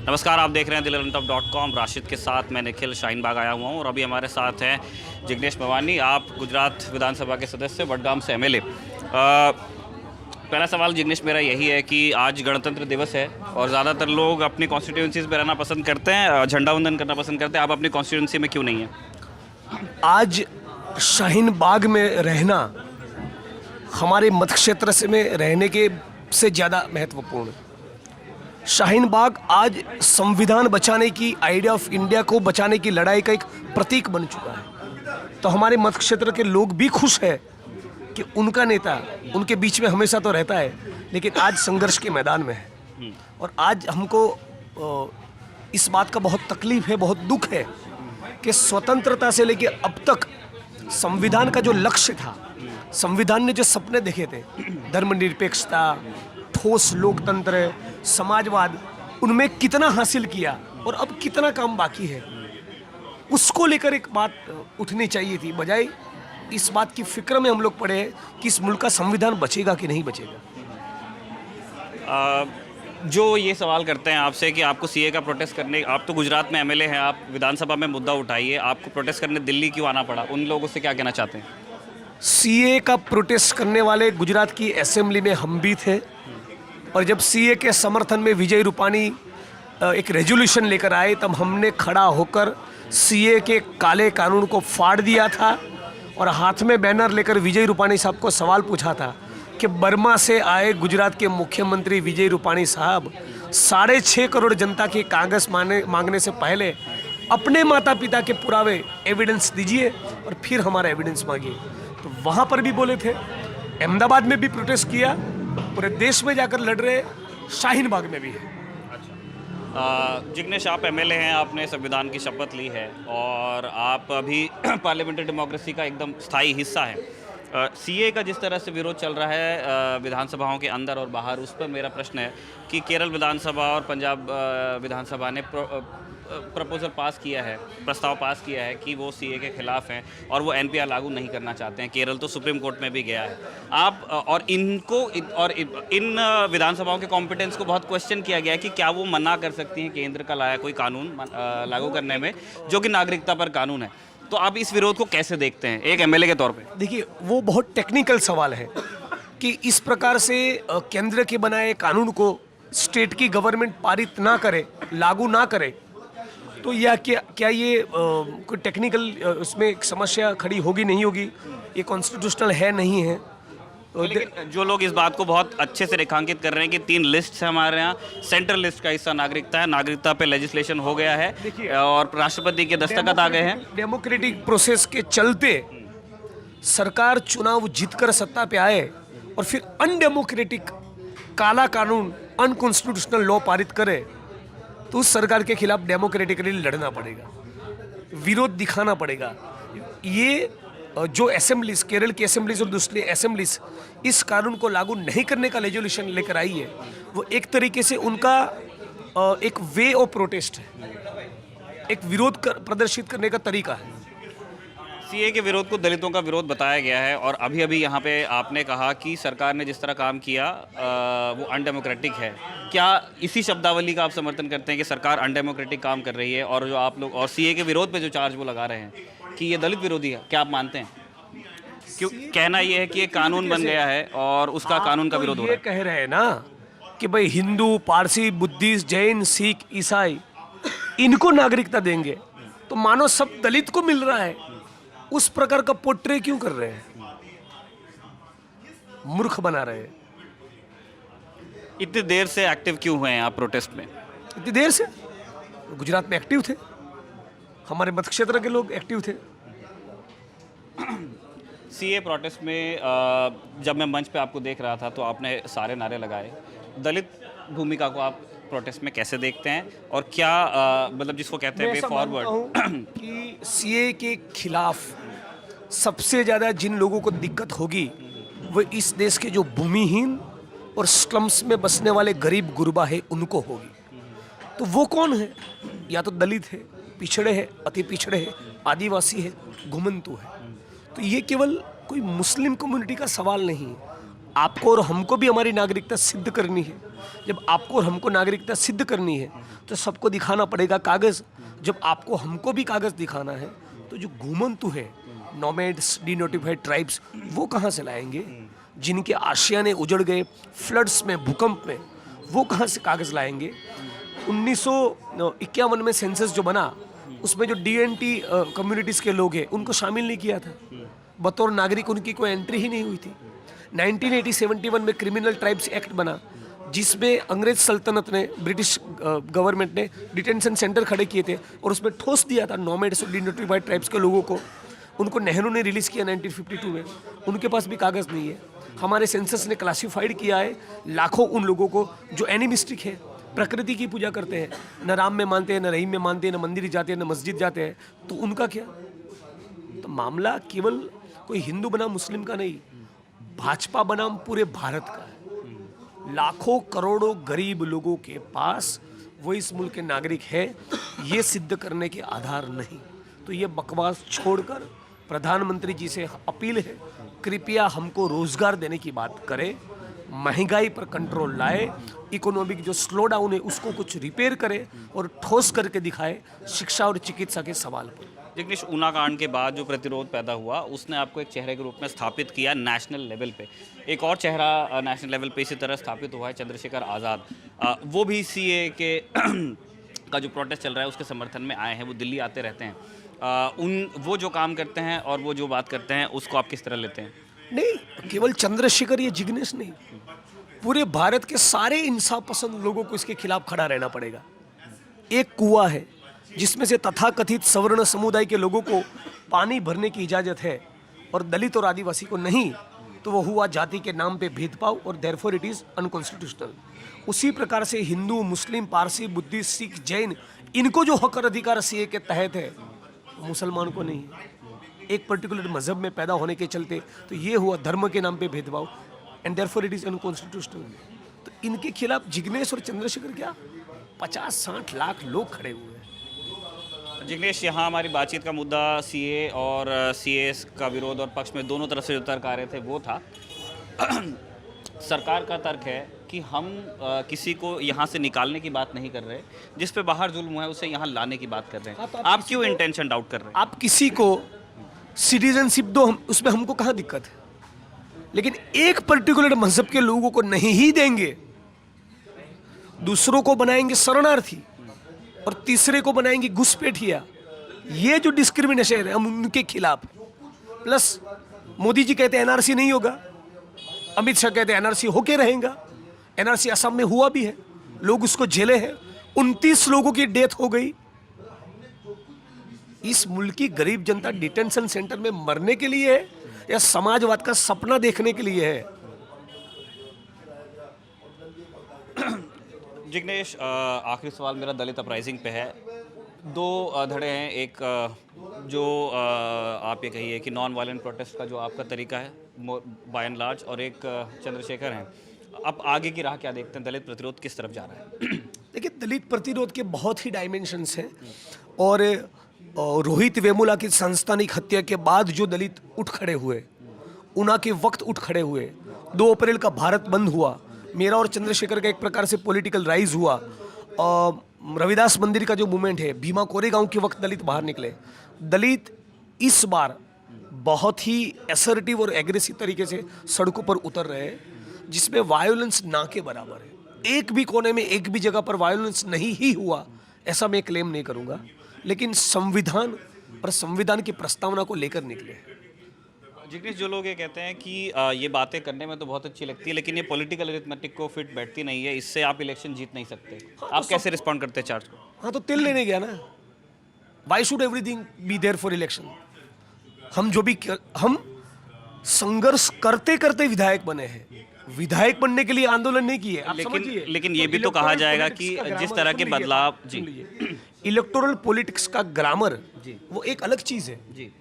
नमस्कार, आप देख रहे हैं dilearntop.com। राशिद के साथ मैं निखिल शाहीन बाग आया हुआ हूँ और अभी हमारे साथ हैं जिग्नेश मेवानी। आप गुजरात विधानसभा के सदस्य, वडगाम से एमएलए। पहला सवाल जिग्नेश मेरा यही है कि आज गणतंत्र दिवस है और ज़्यादातर लोग अपनी कॉन्स्टिट्यूंसीज़ में रहना पसंद करते हैं, झंडा वंदन करना पसंद करते हैं। आप अपनी कॉन्स्टिट्यूंसी में क्यों नहीं हैं? आज शाहीन बाग में रहना हमारे मत क्षेत्र से में रहने के से ज़्यादा महत्वपूर्ण है। शाहीन बाग आज संविधान बचाने की, आइडिया ऑफ इंडिया को बचाने की लड़ाई का एक प्रतीक बन चुका है। तो हमारे मत क्षेत्र के लोग भी खुश हैं कि उनका नेता उनके बीच में हमेशा तो रहता है, लेकिन आज संघर्ष के मैदान में है। और आज हमको इस बात का बहुत तकलीफ है, बहुत दुख है कि स्वतंत्रता से लेकर अब तक संविधान का जो लक्ष्य था, संविधान ने जो सपने देखे थे, धर्मनिरपेक्षता, ठोस लोकतंत्र, समाजवाद, उनमें कितना हासिल किया और अब कितना काम बाकी है, उसको लेकर एक बात उठनी चाहिए थी। बजाय इस बात की फिक्र में हम लोग पड़े हैं कि इस मुल्क का संविधान बचेगा कि नहीं बचेगा। जो ये सवाल करते हैं आपसे कि आपको सीए का प्रोटेस्ट करने, आप तो गुजरात में एमएलए हैं, आप विधानसभा में मुद्दा उठाइए, आपको प्रोटेस्ट करने दिल्ली क्यों आना पड़ा? उन लोगों से क्या कहना चाहते हैं? सीए का प्रोटेस्ट करने वाले गुजरात की असेंबली में हम भी थे, और जब सीए के समर्थन में विजय रूपाणी एक रेजोल्यूशन लेकर आए, तब हमने खड़ा होकर सीए के काले कानून को फाड़ दिया था और हाथ में बैनर लेकर विजय रूपाणी साहब को सवाल पूछा था कि बर्मा से आए गुजरात के मुख्यमंत्री विजय रूपाणी साहब 6.5 करोड़ जनता के कागज मांगने से पहले अपने माता पिता के पुरावे, एविडेंस दीजिए और फिर हमारा एविडेंस मांगिए। तो वहाँ पर भी बोले थे, अहमदाबाद में भी प्रोटेस्ट किया, पूरे देश में जाकर लड़ रहे, शाहीन बाग में भी है। जिग्नेश, आप एमएलए हैं, आपने संविधान की शपथ ली है और आप अभी पार्लियामेंट्री डेमोक्रेसी का एकदम स्थायी हिस्सा है। सीए का जिस तरह से विरोध चल रहा है विधानसभाओं के अंदर और बाहर, उस पर मेरा प्रश्न है कि केरल विधानसभा और पंजाब विधानसभा ने प्रपोजल पास किया है, प्रस्ताव पास किया है कि वो सीए के खिलाफ हैं और वो एनपीआर लागू नहीं करना चाहते हैं। केरल तो सुप्रीम कोर्ट में भी गया है। आप और इनको और इन विधानसभाओं के कॉम्पिटेंस को बहुत क्वेश्चन किया गया है कि क्या वो मना कर सकती हैं केंद्र का लाया कोई कानून लागू करने में, जो कि नागरिकता पर कानून है। तो आप इस विरोध को कैसे देखते हैं एक एमएलए के तौर पे? देखिए, वो बहुत टेक्निकल सवाल है कि इस प्रकार से केंद्र के बनाए कानून को स्टेट की गवर्नमेंट पारित ना करे, लागू ना करे, तो यह क्या ये कोई टेक्निकल उसमें एक समस्या खड़ी होगी, नहीं होगी? ये कॉन्स्टिट्यूशनल है, नहीं है? लेकिन जो लोग इस बात को बहुत अच्छे से रेखांकित कर रहे हैं कि 3 लिस्ट है हमारे यहाँ, सेंट्रल लिस्ट का हिस्सा नागरिकता है, नागरिकता पे लेजिस्लेशन हो गया है और राष्ट्रपति के दस्तखत आ गए हैं। डेमोक्रेटिक प्रोसेस के चलते सरकार चुनाव जीतकर सत्ता पे आए और फिर अनडेमोक्रेटिक काला कानून, अनकॉन्स्टिट्यूशनल लॉ पारित करे, तो उस सरकार के खिलाफ डेमोक्रेटिकली लड़ना पड़ेगा, विरोध दिखाना पड़ेगा। ये जो असेंबलीज, केरल की असेंबलीज और दूसरी असेंबलीज इस कानून को लागू नहीं करने का रेजोल्यूशन लेकर आई है, वो एक तरीके से उनका एक वे ऑफ प्रोटेस्ट है, एक विरोध प्रदर्शित करने का तरीका है। सीए के विरोध को दलितों का विरोध बताया गया है और अभी अभी यहाँ पे आपने कहा कि सरकार ने जिस तरह काम किया वो अनडेमोक्रेटिक है। क्या इसी शब्दावली का आप समर्थन करते हैं कि सरकार अनडेमोक्रेटिक काम कर रही है? और जो आप लोग और सीए के विरोध पे जो चार्ज वो लगा रहे हैं कि ये दलित विरोधी है, क्या आप मानते हैं? क्यों कहना ये है कि ये कानून बन गया है और उसका कानून का विरोध हो रहा है? कह रहे हैं ना कि भाई हिंदू, पारसी, बुद्धिस्ट, जैन, सिख, ईसाई, इनको नागरिकता देंगे, तो मानो सब दलित को मिल रहा है। उस प्रकार का पोर्ट्रे क्यों कर रहे हैं? मूर्ख बना रहे हैं। इतनी देर से एक्टिव क्यों हुए हैं आप प्रोटेस्ट में? इतनी देर से गुजरात में एक्टिव थे, हमारे मत क्षेत्र के लोग एक्टिव थे। सीए प्रोटेस्ट में जब मैं मंच पे आपको देख रहा था तो आपने सारे नारे लगाए। दलित भूमिका को आप प्रोटेस्ट में कैसे देखते हैं और क्या मतलब जिसको कहते हैं वे फॉरवर्ड कि सीए के खिलाफ सबसे ज़्यादा जिन लोगों को दिक्कत होगी वो इस देश के जो भूमिहीन और स्लम्स में बसने वाले गरीब गुरबा है, उनको होगी। तो वो कौन है? या तो दलित है, पिछड़े है, अति पिछड़े है, आदिवासी है, घुमंतु है। तो ये केवल कोई मुस्लिम कम्युनिटी का सवाल नहीं है। आपको और हमको भी हमारी नागरिकता सिद्ध करनी है। जब आपको और हमको नागरिकता सिद्ध करनी है तो सबको दिखाना पड़ेगा कागज़। जब आपको हमको भी कागज़ दिखाना है तो जो घुमंतु है, नोमैड्स, डीनोटिफाइड ट्राइब्स, वो कहाँ से लाएंगे? जिनके आशियाने उजड़ गए फ्लड्स में, भूकंप में, वो कहाँ से कागज़ लाएंगे? 1951 में सेंसस जो बना उसमें जो DNT कम्युनिटीज़ के लोग हैं उनको शामिल नहीं किया था। बतौर नागरिक उनकी कोई एंट्री ही नहीं हुई थी। 1971 में क्रिमिनल ट्राइब्स एक्ट बना जिसमें अंग्रेज सल्तनत ने, ब्रिटिश गवर्नमेंट ने डिटेंशन सेंटर खड़े किए थे और उसमें ठोस दिया था नोमैड्स और डीनोटिफाइड ट्राइब्स के लोगों को। उनको नेहरू ने रिलीज़ किया 1952 में। उनके पास भी कागज़ नहीं है। हमारे सेंसस ने क्लासिफाइड किया है लाखों उन लोगों को जो एनिमिस्टिक है, प्रकृति की पूजा करते हैं, न राम में मानते हैं, न रहीम में मानते हैं, न मंदिर जाते हैं, न मस्जिद जाते हैं। तो उनका क्या? तो मामला केवल कोई हिंदू बनाम मुस्लिम का नहीं, भाजपा बनाम पूरे भारत का है। लाखों करोड़ों गरीब लोगों के पास वो इस मुल्क के नागरिक है, ये सिद्ध करने के आधार नहीं। तो ये बकवास छोड़कर प्रधानमंत्री जी से अपील है, कृपया हमको रोजगार देने की बात करें, महंगाई पर कंट्रोल लाए, इकोनॉमिक जो स्लो डाउन है उसको कुछ रिपेयर करे और ठोस करके दिखाए शिक्षा और चिकित्सा के सवाल पर। जिग्नेश, ऊना कांड के बाद जो प्रतिरोध पैदा हुआ उसने आपको एक चेहरे के रूप में स्थापित किया नेशनल लेवल पे। एक और चेहरा नेशनल लेवल पे इसी तरह स्थापित हुआ है, चंद्रशेखर आज़ाद। वो भी CA के का जो प्रोटेस्ट चल रहा है उसके समर्थन में आए हैं। वो दिल्ली आते रहते हैं। वो जो काम करते हैं और वो जो बात करते हैं उसको आप किस तरह लेते हैं? नहीं, केवल चंद्रशेखर या जिग्नेश नहीं, पूरे भारत के सारे इंसाफ पसंद लोगों को इसके खिलाफ खड़ा रहना पड़ेगा। एक कुआं है जिसमें से तथाकथित सवर्ण समुदाय के लोगों को पानी भरने की इजाज़त है और दलित और आदिवासी को नहीं, तो वो हुआ जाति के नाम पे भेदभाव और देयरफॉर इट इज़ अनकॉन्स्टिट्यूशनल। उसी प्रकार से हिंदू, मुस्लिम, पारसी, बुद्धिस्ट, सिख, जैन, इनको जो हक और अधिकार CA के तहत है, मुसलमान को नहीं है। एक पर्टिकुलर मजहब में पैदा होने के चलते तो ये हुआ धर्म के नाम पे भेदभाव and therefore it is unconstitutional. तो इनके खिलाफ जिग्नेश और चंद्रशेखर क्या 50-60 लाख लोग खड़े हुए हैं। जिग्नेश, यहाँ हमारी बातचीत का मुद्दा CA और CAS का विरोध और पक्ष में दोनों तरफ से जो तर्क आ रहे थे वो था। सरकार का तर्क है कि हम किसी को यहाँ से निकालने की बात नहीं कर रहे, जिस पे बाहर जुल्म हुआ है उसे यहाँ लाने की बात कर रहे हैं। तो आप क्यों इंटेंशन डाउट कर रहे हैं? आप किसी को सिटीजनशिप दो, उसमें हमको कहाँ दिक्कत है, लेकिन एक पर्टिकुलर मजहब के लोगों को नहीं ही देंगे, दूसरों को बनाएंगे शरणार्थी और तीसरे को बनाएंगे घुसपैठिया। ये जो डिस्क्रिमिनेशन है हम उनके खिलाफ। प्लस मोदी जी कहते हैं NRC नहीं होगा, अमित शाह कहते हैं NRC होके रहेगा। NRC असम में हुआ भी है, लोग उसको झेले हैं, 29 लोगों की डेथ हो गई। इस मुल्क की गरीब जनता डिटेंशन सेंटर में मरने के लिए है या समाजवाद का सपना देखने के लिए है? जिग्नेश, आखिरी सवाल मेरा दलित अपराइजिंग पे है। दो धड़े हैं, एक जो आप ये कहिए कि नॉन वायलेंट प्रोटेस्ट का जो आपका तरीका है बाय एंड लार्ज, और एक चंद्रशेखर हैं। अब आगे की राह क्या देखते हैं? दलित प्रतिरोध किस तरफ जा रहा है? देखिए, दलित प्रतिरोध के बहुत ही डायमेंशंस हैं और रोहित वेमुला की सांस्थानिक हत्या के बाद जो दलित उठ खड़े हुए, ऊना के वक्त उठ खड़े हुए, 2 अप्रैल का भारत बंद हुआ, मेरा और चंद्रशेखर का एक प्रकार से पॉलिटिकल राइज हुआ, रविदास मंदिर का जो मूवमेंट है, भीमा कोरेगांव के वक्त दलित बाहर निकले। दलित इस बार बहुत ही असर्टिव और एग्रेसिव तरीके से सड़कों पर उतर रहे हैं, जिसमें वायोलेंस ना के बराबर है। एक भी कोने में, एक भी जगह पर वायोलेंस नहीं ही हुआ ऐसा मैं क्लेम नहीं करूंगा, लेकिन संविधान और संविधान की प्रस्तावना को लेकर निकले। जिग्नेश, जो लोग ये कहते हैं कि ये बातें करने में तो बहुत अच्छी लगती है लेकिन ये पॉलिटिकल अरिथमेटिक को फिट बैठती नहीं है, इससे आप इलेक्शन जीत नहीं सकते, आप कैसे रिस्पॉन्ड करते हैं चार्ज को? हाँ, तो तिल लेने गया ना। Why should everything be there for election? हम संघर्ष करते करते विधायक बने हैं, विधायक बनने के लिए आंदोलन नहीं किए। लेकिन ये भी तो कहा जाएगा कि जिस तरह के बदलाव, जी, इलेक्टोरल पॉलिटिक्स का ग्रामर वो एक अलग चीज है जी।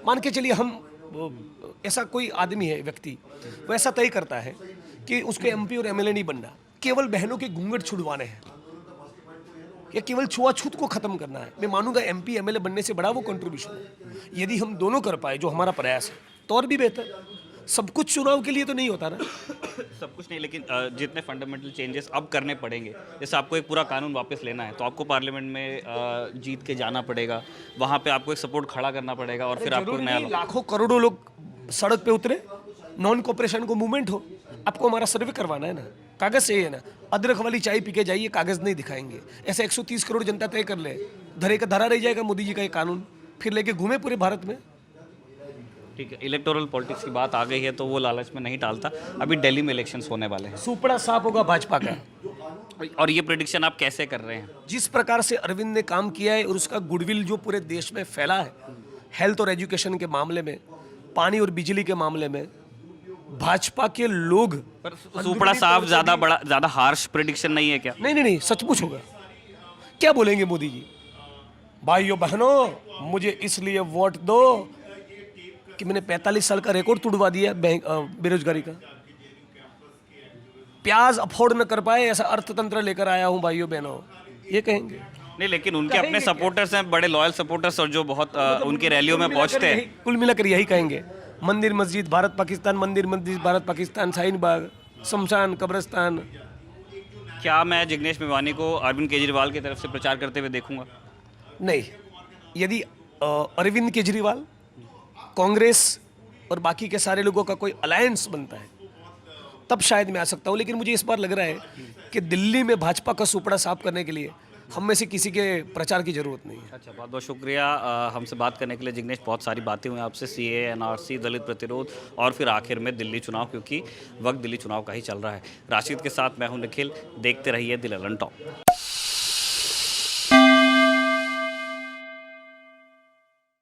मान के चलिए ऐसा कोई आदमी है, व्यक्ति, वो ऐसा तय करता है कि उसको MP और MLA नहीं बनना, केवल बहनों के घूंघट छुड़वाने हैं या केवल छुआछूत को खत्म करना है। मैं मानूंगा MP MLA बनने से बड़ा वो कंट्रीब्यूशन है। यदि हम दोनों कर पाए, जो हमारा प्रयास है, तो और भी बेहतर। सब कुछ चुनाव के लिए तो नहीं होता ना। सब कुछ नहीं, लेकिन जितने फंडामेंटल चेंजेस अब करने पड़ेंगे, जैसे आपको एक पूरा कानून वापस लेना है तो आपको पार्लियामेंट में जीत के जाना पड़ेगा, वहाँ पे आपको एक सपोर्ट खड़ा करना पड़ेगा और फिर आपको जरूरी नया नहीं लाखों करोड़ों लोग सड़क पे उतरे, नॉन कॉपरेशन को मूवमेंट हो। आपको हमारा सर्वे करवाना है ना, कागज से है ना, अदरक वाली चाय पी के जाइए, कागज नहीं दिखाएंगे। ऐसे 130 करोड़ जनता तय कर ले, धरे का धरा रह जाएगा मोदी जी का ये कानून, फिर लेके घूमे पूरे भारत में। ठीक है, इलेक्टोरल पॉलिटिक्स की बात आ गई है तो वो लालच में नहीं टालता। अभी दिल्ली में इलेक्शंस होने वाले हैं सुपड़ा साफ होगा भाजपा का। और ये प्रेडिक्शन आप कैसे कर रहे हैं? जिस प्रकार से अरविंद ने काम किया है और उसका गुडविल जो पूरे देश में फैला है, हेल्थ और एजुकेशन के मामले में, पानी और बिजली के मामले में, भाजपा के लोग। पर सुपड़ा साहब ज़्यादा हार्श प्रेडिक्शन नहीं है क्या? नहीं, सचमुच होगा। क्या बोलेंगे मोदी जी? भाइयों बहनों, मुझे इसलिए वोट दो कि मैंने 45 साल का रिकॉर्ड तुड़वा दिया बेरोजगारी का, प्याज अफोर्ड न कर पाए ऐसा अर्थतंत्र लेकर आया हूं भाइयों बहनों, ये कहेंगे। नहीं, लेकिन उनके अपने सपोर्टर्स हैं, बड़े लॉयल सपोर्टर्स, और जो बहुत उनकी रैलियों में पहुंचते हैं। कुल मिलाकर यही कहेंगे, मंदिर मस्जिद भारत पाकिस्तान, मंदिर मस्जिद भारत पाकिस्तान, शाहीन बाग, शमशान, कब्रिस्तान। क्या मैं जिग्नेश मेवानी को अरविंद केजरीवाल की तरफ से प्रचार करते हुए देखूंगा? नहीं, यदि अरविंद केजरीवाल, कांग्रेस और बाकी के सारे लोगों का कोई अलायंस बनता है तब शायद मैं आ सकता हूँ, लेकिन मुझे इस बार लग रहा है कि दिल्ली में भाजपा का सुपड़ा साफ करने के लिए हम में से किसी के प्रचार की जरूरत नहीं है। अच्छा, बहुत बहुत शुक्रिया हमसे बात करने के लिए जिग्नेश। बहुत सारी बातें हुई आपसे, सीए, एनआरसी, दलित प्रतिरोध और फिर आखिर में दिल्ली चुनाव, क्योंकि वक्त दिल्ली चुनाव का ही चल रहा है। राशिद के साथ मैं हूं निखिल, देखते रहिए द ललन टॉप।